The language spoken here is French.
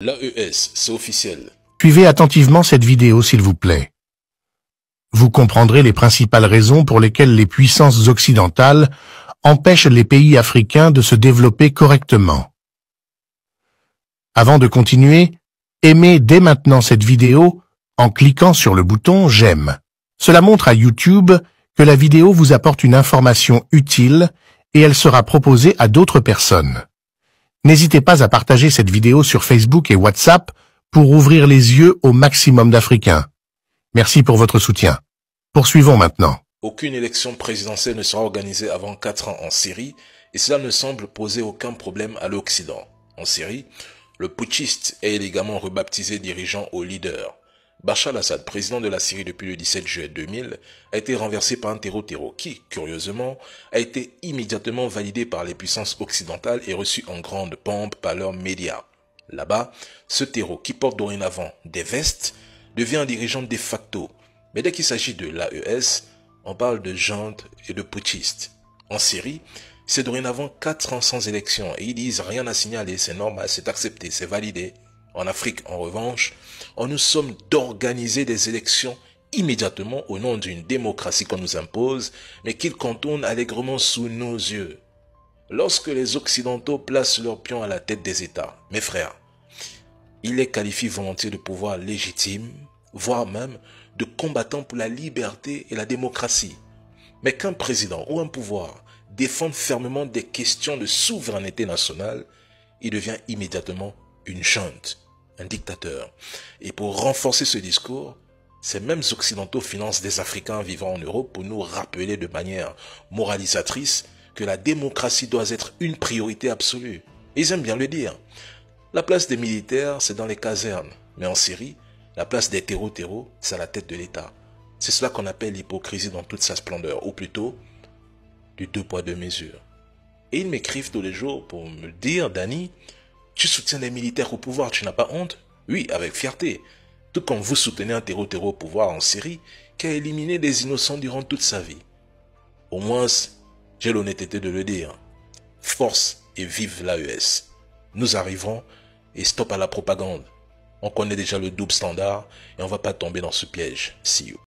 L'AES, c'est officiel. Suivez attentivement cette vidéo s'il vous plaît. Vous comprendrez les principales raisons pour lesquelles les puissances occidentales empêchent les pays africains de se développer correctement. Avant de continuer, aimez dès maintenant cette vidéo en cliquant sur le bouton « J'aime ». Cela montre à YouTube que la vidéo vous apporte une information utile et elle sera proposée à d'autres personnes. N'hésitez pas à partager cette vidéo sur Facebook et WhatsApp pour ouvrir les yeux au maximum d'Africains. Merci pour votre soutien. Poursuivons maintenant. Aucune élection présidentielle ne sera organisée avant 4 ans en Syrie et cela ne semble poser aucun problème à l'Occident. En Syrie, le putschiste est élégamment rebaptisé dirigeant au leader. Bachar al-Assad, président de la Syrie depuis le 17 juillet 2000, a été renversé par un terreau qui, curieusement, a été immédiatement validé par les puissances occidentales et reçu en grande pompe par leurs médias. Là-bas, ce terreau, qui porte dorénavant des vestes, devient un dirigeant de facto. Mais dès qu'il s'agit de l'AES, on parle de junte et de putschistes. En Syrie, c'est dorénavant 4 ans sans élection et ils disent rien à signaler, c'est normal, c'est accepté, c'est validé. En Afrique, en revanche, on nous sommes d'organiser des élections immédiatement au nom d'une démocratie qu'on nous impose, mais qu'ils contournent allègrement sous nos yeux. Lorsque les Occidentaux placent leurs pions à la tête des États, mes frères, ils les qualifient volontiers de pouvoir légitime, voire même de combattants pour la liberté et la démocratie. Mais qu'un président ou un pouvoir défende fermement des questions de souveraineté nationale, il devient immédiatement une junte, un dictateur. Et pour renforcer ce discours, ces mêmes Occidentaux financent des Africains vivant en Europe pour nous rappeler de manière moralisatrice que la démocratie doit être une priorité absolue. Ils aiment bien le dire. La place des militaires, c'est dans les casernes. Mais en Syrie, la place des terreaux, c'est à la tête de l'État. C'est cela qu'on appelle l'hypocrisie dans toute sa splendeur, ou plutôt, du 2 poids 2 mesures. Et ils m'écrivent tous les jours pour me dire, Dani, tu soutiens les militaires au pouvoir, tu n'as pas honte? Oui, avec fierté. Tout comme vous soutenez un terreau au pouvoir en Syrie qui a éliminé des innocents durant toute sa vie. Au moins, j'ai l'honnêteté de le dire. Force et vive l'AES. Nous arriverons et stop à la propagande. On connaît déjà le double standard et on ne va pas tomber dans ce piège. See you.